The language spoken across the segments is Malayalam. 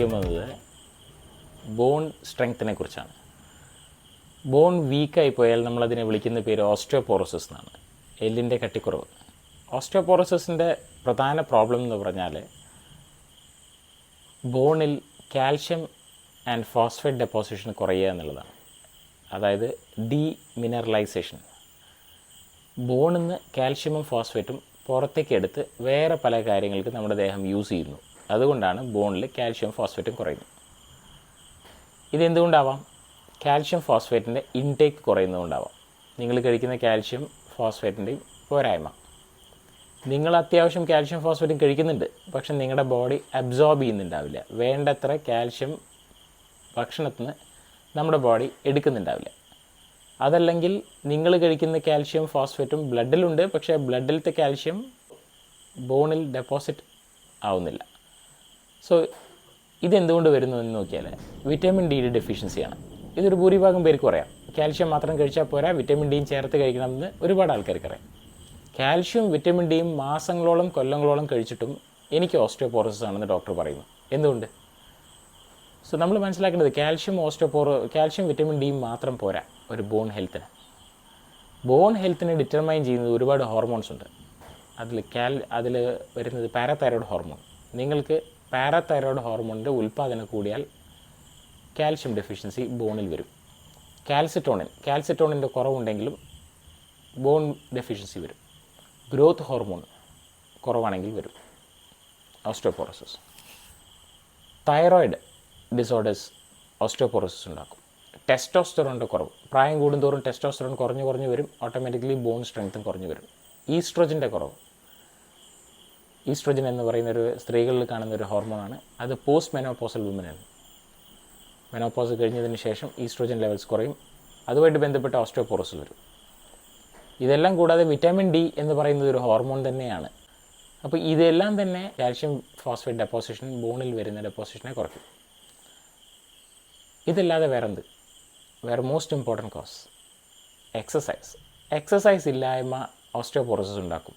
പറയാൻ പോകുന്നത് ബോൺ സ്ട്രെങ്ത്തിനെ കുറിച്ചാണ്. ബോൺ വീക്കായി പോയാൽ നമ്മളതിനെ വിളിക്കുന്ന പേര് ഓസ്റ്റിയോപോറോസിസ് എന്നാണ്. എല്ലിൻ്റെ കട്ടിക്കുറവ്. ഓസ്റ്റിയോപോറോസിസിൻ്റെ പ്രധാന പ്രോബ്ലം എന്ന് പറഞ്ഞാൽ ബോണിൽ കാൽഷ്യം ആൻഡ് ഫോസ്ഫേറ്റ് ഡെപ്പോസിഷൻ കുറയുക എന്നുള്ളതാണ്. അതായത് ഡീമിനറലൈസേഷൻ. ബോണിൽ നിന്ന് കാൽഷ്യമും ഫോസ്ഫേറ്റും പുറത്തേക്ക് എടുത്ത് വേറെ പല കാര്യങ്ങൾക്ക് നമ്മുടെ ദേഹം യൂസ് ചെയ്യുന്നു. അതുകൊണ്ടാണ് ബോണിൽ കാൽഷ്യം ഫോസ്ഫേറ്റും കുറയുന്നത്. ഇതെന്തുകൊണ്ടാവാം? കാൽഷ്യം ഫോസ്ഫേറ്റിൻ്റെ ഇൻടേക്ക് കുറയുന്നതുകൊണ്ടാവാം. നിങ്ങൾ കഴിക്കുന്ന കാൽഷ്യം ഫോസ്ഫേറ്റിൻ്റെയും പോരായ്മ. നിങ്ങൾ അത്യാവശ്യം കാൽഷ്യം ഫോസ്ഫേറ്റും കഴിക്കുന്നുണ്ട്, പക്ഷെ നിങ്ങളുടെ ബോഡി അബ്സോർബ് ചെയ്യുന്നുണ്ടാവില്ല. വേണ്ടത്ര കാൽഷ്യം ഭക്ഷണത്തിൽ നിന്ന് നമ്മുടെ ബോഡി എടുക്കുന്നുണ്ടാവില്ല. അതല്ലെങ്കിൽ നിങ്ങൾ കഴിക്കുന്ന കാൽഷ്യം ഫോസ്ഫേറ്റും ബ്ലഡിലുണ്ട്, പക്ഷേ ബ്ലഡിലത്തെ കാൽഷ്യം ബോണിൽ ഡെപ്പോസിറ്റ് ആവുന്നില്ല. സോ ഇതെന്തുകൊണ്ട് വരുന്നു എന്ന് നോക്കിയാൽ വിറ്റാമിൻ ഡിയുടെ ഡെഫിഷ്യൻസിയാണ്. ഇതൊരു ഭൂരിഭാഗം പേർക്ക് പറയാം. കാൽഷ്യം മാത്രം കഴിച്ചാൽ പോരാ, വിറ്റാമിൻ ഡിയും ചേർത്ത് കഴിക്കണമെന്ന് ഒരുപാട് ആൾക്കാർക്ക് അറിയാം. കാൽഷ്യം വിറ്റാമിൻ ഡിയും മാസങ്ങളോളം കൊല്ലങ്ങളോളം കഴിച്ചിട്ടും എനിക്ക് ഓസ്റ്റിയോപോറോസിസ് ആണെന്ന് ഡോക്ടർ പറയുന്നു. എന്തുകൊണ്ട്? സോ നമ്മൾ മനസ്സിലാക്കേണ്ടത് കാൽഷ്യം വിറ്റാമിൻ ഡിയും മാത്രം പോരാ ഒരു ബോൺ ഹെൽത്തിന്. ബോൺ ഹെൽത്തിനെ ഡിറ്റർമൈൻ ചെയ്യുന്നത് ഒരുപാട് ഹോർമോൺസ് ഉണ്ട്. അതിൽ വരുന്നത് പാരാതൈറോയ്ഡ് ഹോർമോൺ. നിങ്ങൾക്ക് പാരാതൈറോയ്ഡ് ഹോർമോണിൻ്റെ ഉൽപ്പാദനം കൂടിയാൽ കാൽഷ്യം ഡെഫിഷ്യൻസി ബോണിൽ വരും. കാൽസിറ്റോണിൻ്റെ കുറവുണ്ടെങ്കിലും ബോൺ ഡെഫിഷ്യൻസി വരും. ഗ്രോത്ത് ഹോർമോൺ കുറവാണെങ്കിൽ വരും ഓസ്റ്റിയോപോറോസിസ്. തൈറോയിഡ് ഡിസോർഡേഴ്സ് ഓസ്റ്റിയോപോറോസിസ് ഉണ്ടാക്കും. ടെസ്റ്റോസ്റ്ററോണിൻ്റെ കുറവ്. പ്രായം കൂടുന്തോറും ടെസ്റ്റോസ്റ്ററോൺ കുറഞ്ഞു വരും. ഓട്ടോമാറ്റിക്കലി ബോൺ സ്ട്രെങ്ത്തും കുറഞ്ഞു വരും. ഈസ്ട്രോജൻ്റെ കുറവ്. ഈസ്ട്രോജൻ എന്ന് പറയുന്നൊരു സ്ത്രീകളിൽ കാണുന്ന ഒരു ഹോർമോണാണ്. അത് പോസ്റ്റ് മെനോപോസൽ വുമനാണ്. മെനോപോസ് കഴിഞ്ഞതിന് ശേഷം ഈസ്ട്രോജൻ ലെവൽസ് കുറയും. അതുമായിട്ട് ബന്ധപ്പെട്ട ഓസ്റ്റിയോപോറോസിസ് വരും. ഇതെല്ലാം കൂടാതെ വിറ്റാമിൻ ഡി എന്ന് പറയുന്നത് ഒരു ഹോർമോൺ തന്നെയാണ്. അപ്പോൾ ഇതെല്ലാം തന്നെ കാൽഷ്യം ഫോസ്ഫേറ്റ് ഡെപ്പോസിഷൻ, ബോണിൽ വരുന്ന ഡെപ്പോസിഷനെ കുറയ്ക്കും. ഇതല്ലാതെ വേറെ മോസ്റ്റ് ഇമ്പോർട്ടൻറ്റ് കോസ് എക്സസൈസ് ഇല്ലായ്മ ഓസ്റ്റിയോപോറോസിസ് ഉണ്ടാക്കും.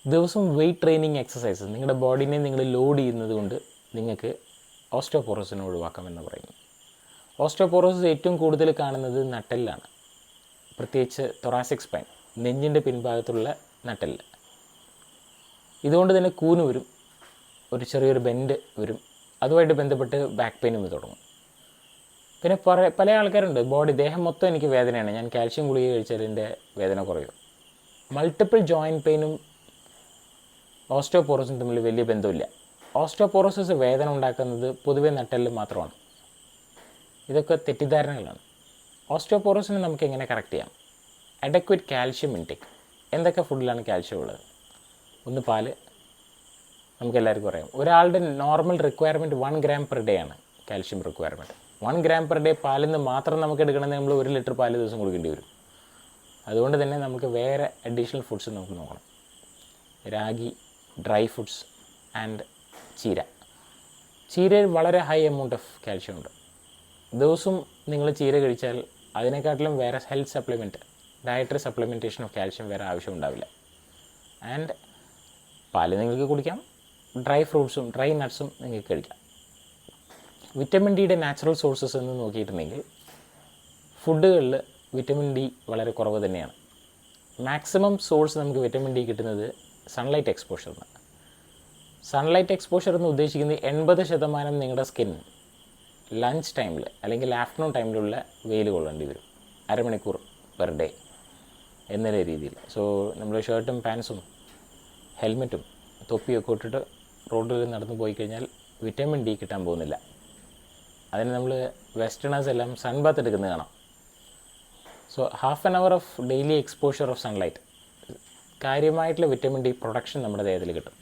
ദിവസം വെയ്റ്റ് ട്രെയിനിങ് എക്സസൈസ് നിങ്ങളുടെ ബോഡീനെ നിങ്ങൾ ലോഡ് ചെയ്യുന്നത് കൊണ്ട് നിങ്ങൾക്ക് ഓസ്റ്റിയോപോറോസിനെ ഒഴിവാക്കാമെന്ന് പറയുന്നു. ഓസ്റ്റിയോപോറോസിസ് ഏറ്റവും കൂടുതൽ കാണുന്നത് നട്ടെല്ലാണ്, പ്രത്യേകിച്ച് തൊറാസിക് സ്പൈൻ, നെഞ്ചിൻ്റെ പിൻഭാഗത്തുള്ള നട്ടെല്ല്. ഇതുകൊണ്ട് തന്നെ കൂന് വരും, ഒരു ചെറിയൊരു ബെൻഡ് വരും. അതുമായിട്ട് ബന്ധപ്പെട്ട് ബാക്ക് പെയിനും തുടങ്ങും. പിന്നെ പല ആൾക്കാരുണ്ട്, ദേഹം മൊത്തം എനിക്ക് വേദനയാണ്, ഞാൻ കാൽഷ്യം ഗുളിക കഴിച്ചാൽ എൻ്റെ വേദന കുറയും. മൾട്ടിപ്പിൾ ജോയിൻറ്റ് പെയിനും ഓസ്റ്റിയോപോറോസിസും തമ്മിൽ വലിയ ബന്ധമില്ല. ഓസ്റ്റിയോപോറോസിസ് വേദന ഉണ്ടാക്കുന്നത് പൊതുവെ നട്ടെല്ല് മാത്രമാണ്. ഇതൊക്കെ തെറ്റിദ്ധാരണകളാണ്. ഓസ്റ്റിയോപോറോസിനെ നമുക്ക് എങ്ങനെ കറക്റ്റ് ചെയ്യാം? അഡക്വേറ്റ് കാൽഷ്യം ഇൻടേക്ക്. എന്തൊക്കെ ഫുഡിലാണ് കാൽഷ്യം ഉള്ളത്? ഒന്ന്, പാല്. നമുക്കെല്ലാവർക്കും അറിയാം, ഒരാളുടെ normal requirement 1 gram per day ആണ് calcium requirement. 1 gram per day പാലിൽ നിന്ന് മാത്രം നമുക്ക് എടുക്കണമെങ്കിൽ നമ്മൾ 1 ലിറ്റർ പാല് ദിവസം കൊടുക്കേണ്ടി വരും. അതുകൊണ്ട് തന്നെ നമുക്ക് വേറെ അഡീഷണൽ ഫുഡ്സ് നമുക്ക് നോക്കണം. രാഗി, ഡ്രൈ ഫുഡ്സ് ആൻഡ് ചീരയിൽ വളരെ ഹൈ എമൗണ്ട് ഓഫ് കാൽഷ്യം ഉണ്ട്. ദിവസവും നിങ്ങൾ ചീര കഴിച്ചാൽ അതിനെക്കാട്ടിലും വേറെ health supplement, dietary supplementation of calcium വേറെ ആവശ്യം ഉണ്ടാവില്ല. ആൻഡ് പാല് നിങ്ങൾക്ക് കുടിക്കാം, ഡ്രൈ ഫ്രൂട്ട്സും ഡ്രൈ നട്ട്സും നിങ്ങൾക്ക് കഴിക്കാം. വിറ്റമിൻ ഡിയുടെ നാച്ചുറൽ സോഴ്സസ് എന്ന് നോക്കിയിട്ടുണ്ടെങ്കിൽ ഫുഡുകളിൽ വിറ്റമിൻ ഡി വളരെ കുറവ് തന്നെയാണ്. മാക്സിമം സോഴ്സ് നമുക്ക് വിറ്റമിൻ ഡി കിട്ടുന്നത് സൺലൈറ്റ് എക്സ്പോഷറിൽ. സൺലൈറ്റ് എക്സ്പോഷർ എന്ന് ഉദ്ദേശിക്കുന്നത് 80% നിങ്ങളുടെ സ്കിൻ ലഞ്ച് ടൈമിൽ അല്ലെങ്കിൽ ആഫ്റ്റർനൂൺ ടൈമിലുള്ള വെയിൽ കൊള്ളേണ്ടി വരും, അരമണിക്കൂർ പെർ ഡേ എന്നുള്ള രീതിയിൽ. സോ നമ്മൾ ഷർട്ടും പാൻസും ഹെൽമെറ്റും തൊപ്പിയൊക്കെ ഇട്ടിട്ട് റോഡിൽ നടന്നു പോയി കഴിഞ്ഞാൽ വിറ്റാമിൻ ഡി കിട്ടാൻ പോകുന്നില്ല. അതിന് നമ്മൾ വെസ്റ്റേണേഴ്സ് എല്ലാം സൺബാത്ത് എടുക്കുന്നത് കാണാം. So 1/2 hour of daily exposure of sunlight കാര്യമായിട്ടുള്ള വിറ്റാമിൻ ഡി പ്രൊഡക്ഷൻ നമ്മുടെ ദേഹത്തിൽ കിട്ടും.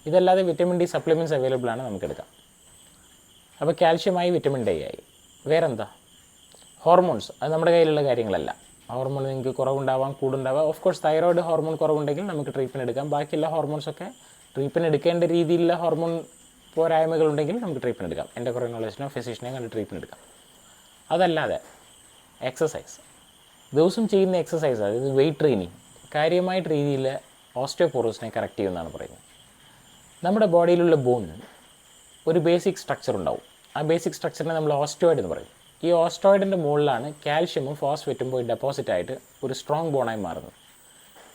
ഇതല്ലാതെ വിറ്റാമിൻ ഡി സപ്ലിമെൻറ്റ്സ് അവൈലബിൾ ആണ്, നമുക്കെടുക്കാം. അപ്പോൾ കാൽഷ്യമായി വിറ്റാമിൻ ഡി ആയി. വേറെന്താ? ഹോർമോൺസ്. അത് നമ്മുടെ കയ്യിലുള്ള കാര്യങ്ങളല്ല. ഹോർമോൺ നിങ്ങൾക്ക് കുറവുണ്ടാവാം, കൂടുണ്ടാവാം. ഓഫ് കോഴ്സ് തൈറോയ്ഡ് ഹോർമോൺ കുറവുണ്ടെങ്കിൽ നമുക്ക് ട്രീറ്റ്മെൻറ്റ് എടുക്കാം. ബാക്കിയുള്ള ഹോർമോൺസൊക്കെ ട്രീറ്റ്മെൻറ്റ് എടുക്കേണ്ട രീതിയിലുള്ള ഹോർമോൺ പോരായ്മകളുണ്ടെങ്കിൽ നമുക്ക് ട്രീറ്റ്മെൻറ്റ് എടുക്കാം. എൻഡോക്രൈനോളജിസ്റ്റിനോ ഫിസിഷ്യനെയോ കണ്ട് ട്രീറ്റ്മെൻറ്റ് എടുക്കാം. അതല്ലാതെ എക്സസൈസ്, ദിവസം ചെയ്യുന്ന എക്സസൈസ്, അതായത് വെയ്റ്റ് ട്രെയിനിങ് കാര്യമായിട്ട് രീതിയിൽ ഓസ്റ്റിയോപോറോസിനെ കറക്റ്റ് ചെയ്യുമെന്നാണ് പറയുന്നത്. നമ്മുടെ ബോഡിയിലുള്ള ബോൺ ഒരു ബേസിക് സ്ട്രക്ചർ ഉണ്ടാവും. ആ ബേസിക് സ്ട്രക്ചറിനെ നമ്മൾ ഓസ്റ്റോയിഡ് എന്ന് പറയും. ഈ ഓസ്റ്റോയിഡിൻ്റെ മുകളിലാണ് കാൽഷ്യമും ഫോസ്ഫേറ്റും പോയി ഡെപ്പോസിറ്റ് ആയിട്ട് ഒരു സ്ട്രോങ് ബോണായി മാറുന്നത്.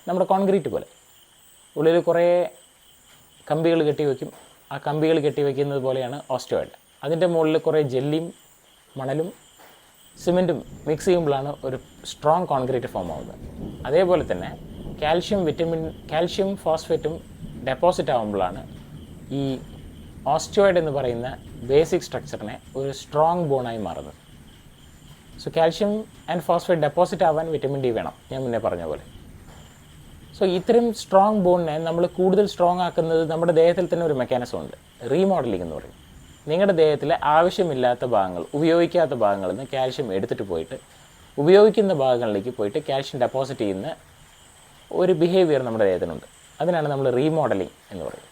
നമ്മുടെ കോൺക്രീറ്റ് പോലെ ഉള്ളിൽ കുറേ കമ്പികൾ കെട്ടിവെക്കും. ആ കമ്പികൾ കെട്ടിവെക്കുന്നത് പോലെയാണ് ഓസ്റ്റോയിഡ്. അതിൻ്റെ മുകളിൽ കുറേ ജെല്ലിയും മണലും സിമെൻറ്റും മിക്സ് ചെയ്യുമ്പോഴാണ് ഒരു സ്ട്രോങ് കോൺക്രീറ്റ് ഫോം ആവുന്നത്. അതേപോലെ തന്നെ കാൽഷ്യം ഫോസ്ഫേറ്റും ഡെപ്പോസിറ്റ് ആകുമ്പോഴാണ് ഈ ഓസ്റ്റോയിഡ് എന്ന് പറയുന്ന ബേസിക് സ്ട്രക്ചറിനെ ഒരു സ്ട്രോങ് ബോണായി മാറുന്നത്. So calcium and phosphate deposit ആവാൻ വിറ്റമിൻ ഡി വേണം, ഞാൻ മുന്നേ പറഞ്ഞ പോലെ. സോ ഇത്തരം സ്ട്രോങ് ബോണിനെ നമ്മൾ കൂടുതൽ സ്ട്രോങ് ആക്കുന്നത് നമ്മുടെ ദേഹത്തിൽ തന്നെ ഒരു മെക്കാനിസം ഉണ്ട്, റീമോഡലിംഗ് എന്ന് പറയും. നിങ്ങളുടെ ദേഹത്തിലെ ആവശ്യമില്ലാത്ത ഭാഗങ്ങൾ, ഉപയോഗിക്കാത്ത ഭാഗങ്ങളിൽ നിന്ന് കാൽഷ്യം എടുത്തിട്ട് പോയിട്ട് ഉപയോഗിക്കുന്ന ഭാഗങ്ങളിലേക്ക് പോയിട്ട് കാൽഷ്യം ഡെപ്പോസിറ്റ് ചെയ്യുന്ന ഒരു ബിഹേവിയർ നമ്മുടെ ദേഹത്തിനുണ്ട്. അതിനാണ് നമ്മൾ റീമോഡലിംഗ് എന്ന് പറയുന്നത്.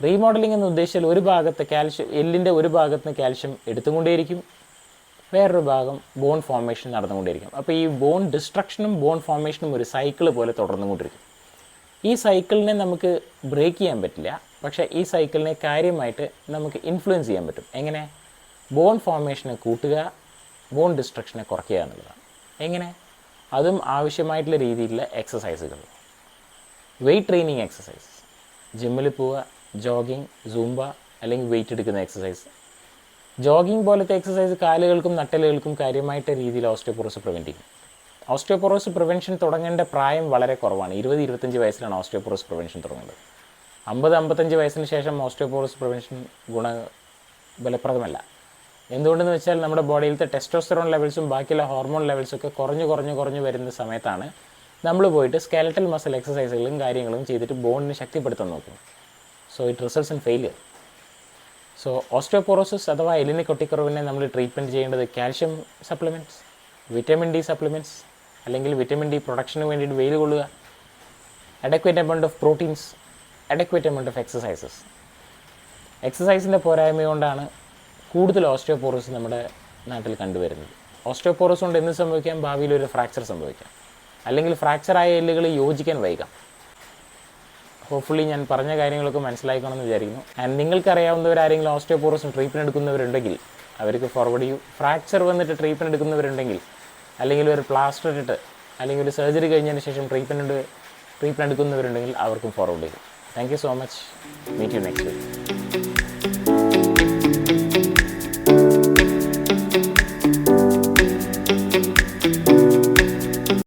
റീമോഡലിംഗ് എന്ന് ഉദ്ദേശിച്ചാൽ ഒരു ഭാഗത്ത് എല്ലിൻ്റെ ഒരു ഭാഗത്ത് നിന്ന് കാൽഷ്യം എടുത്തുകൊണ്ടേയിരിക്കും, വേറൊരു ഭാഗം ബോൺ ഫോർമേഷൻ നടന്നുകൊണ്ടിരിക്കും. അപ്പോൾ ഈ ബോൺ ഡിസ്ട്രക്ഷനും ബോൺ ഫോർമേഷനും ഒരു സൈക്കിൾ പോലെ തുടർന്നുകൊണ്ടിരിക്കും. ഈ സൈക്കിളിനെ നമുക്ക് ബ്രേക്ക് ചെയ്യാൻ പറ്റില്ല, പക്ഷേ ഈ സൈക്കിളിനെ കാര്യമായിട്ട് നമുക്ക് ഇൻഫ്ലുവൻസ് ചെയ്യാൻ പറ്റും. എങ്ങനെ? ബോൺ ഫോർമേഷനെ കൂട്ടുക, ബോൺ ഡിസ്ട്രക്ഷനെ കുറയ്ക്കുക എന്നുള്ളതാണ്. എങ്ങനെ? അതും ആവശ്യമായിട്ടുള്ള രീതിയിലുള്ള എക്സസൈസുകൾ, വെയ്റ്റ് ട്രെയിനിങ് എക്സസൈസ്, ജിമ്മിൽ പോവുക, ജോഗിങ്, സൂംബ അല്ലെങ്കിൽ വെയിറ്റ് എടുക്കുന്ന എക്സസൈസ്. ജോഗിങ് പോലത്തെ എക്സസൈസ് കാലുകൾക്കും നട്ടലുകൾക്കും കാര്യമായിട്ട് രീതിയിൽ ഓസ്റ്റിയോപോറോസിസ് പ്രിവെൻറ്റ് ചെയ്യും. ഓസ്റ്റിയോപോറോസിസ് പ്രിവെൻഷൻ തുടങ്ങേണ്ട പ്രായം വളരെ കുറവാണ്. 20-25 വയസ്സിലാണ് ഓസ്റ്റിയോപോറോസിസ് പ്രിവെൻഷൻ തുടങ്ങേണ്ടത്. 50-55 വയസ്സിന് ശേഷം ഓസ്റ്റിയോപോറോസിസ് പ്രിവെൻഷൻ ഫലപ്രദമല്ല. എന്തുകൊണ്ടെന്ന് വെച്ചാൽ നമ്മുടെ ബോഡിയിലത്തെ ടെസ്റ്റോസ്റ്ററോൺ ലെവൽസും ബാക്കിയുള്ള ഹോർമോൺ ലെവൽസൊക്കെ കുറഞ്ഞു വരുന്ന സമയത്താണ് നമ്മൾ പോയിട്ട് സ്കെലറ്റൽ മസിൽ എക്സസൈസുകളും കാര്യങ്ങളും ചെയ്തിട്ട് ബോണിനെ ശക്തിപ്പെടുത്താൻ നോക്കും. So it results in failure. So osteoporosis അഥവാ എല്ലിന് കൊട്ടിക്കുറവിനെ നമ്മൾ ട്രീറ്റ്മെൻറ്റ് ചെയ്യേണ്ടത് calcium supplements, vitamin D supplements, അല്ലെങ്കിൽ വിറ്റമിൻ ഡി പ്രൊഡക്ഷന് വേണ്ടിയിട്ട് വെയിൽ കൊള്ളുക, adequate amount of proteins, adequate amount of exercises. എക്സസൈസിൻ്റെ പോരായ്മ കൊണ്ടാണ് കൂടുതൽ ഓസ്റ്റിയോപോറോസിസ് നമ്മുടെ നാട്ടിൽ കണ്ടുവരുന്നത്. ഓസ്റ്റിയോപോറോസിസ് കൊണ്ട് എന്ത് സംഭവിക്കാം? ഭാവിയിൽ ഒരു ഫ്രാക്ചർ സംഭവിക്കാം, അല്ലെങ്കിൽ ഫ്രാക്ചറായ എല്ലുകൾ യോജിക്കാൻ വൈകാം. ഹോപ്പ്ഫുള്ളി ഞാൻ പറഞ്ഞ കാര്യങ്ങളൊക്കെ മനസ്സിലാക്കണമെന്ന് വിചാരിക്കുന്നു. ആൻഡ് നിങ്ങൾക്കറിയാവുന്നവരാരെങ്കിലും ഓസ്റ്റിയോപോറോസിസ് ട്രീറ്റ്മെൻറ്റ് എടുക്കുന്നവരുണ്ടെങ്കിൽ അവർക്ക് ഫോർവേഡ് ചെയ്യൂ. ഫ്രാക്ചർ വന്നിട്ട് ട്രീറ്റ്മെൻറ്റ് എടുക്കുന്നവരുണ്ടെങ്കിൽ, അല്ലെങ്കിൽ ഒരു പ്ലാസ്റ്റർ ഇട്ടിട്ട് അല്ലെങ്കിൽ ഒരു സർജറി കഴിഞ്ഞതിന് ശേഷം ട്രീറ്റ്മെൻറ്റ് എടുക്കുന്നവരുണ്ടെങ്കിൽ അവർക്കും ഫോർവേഡ് ചെയ്യും. Thank you so much. Meet you next week.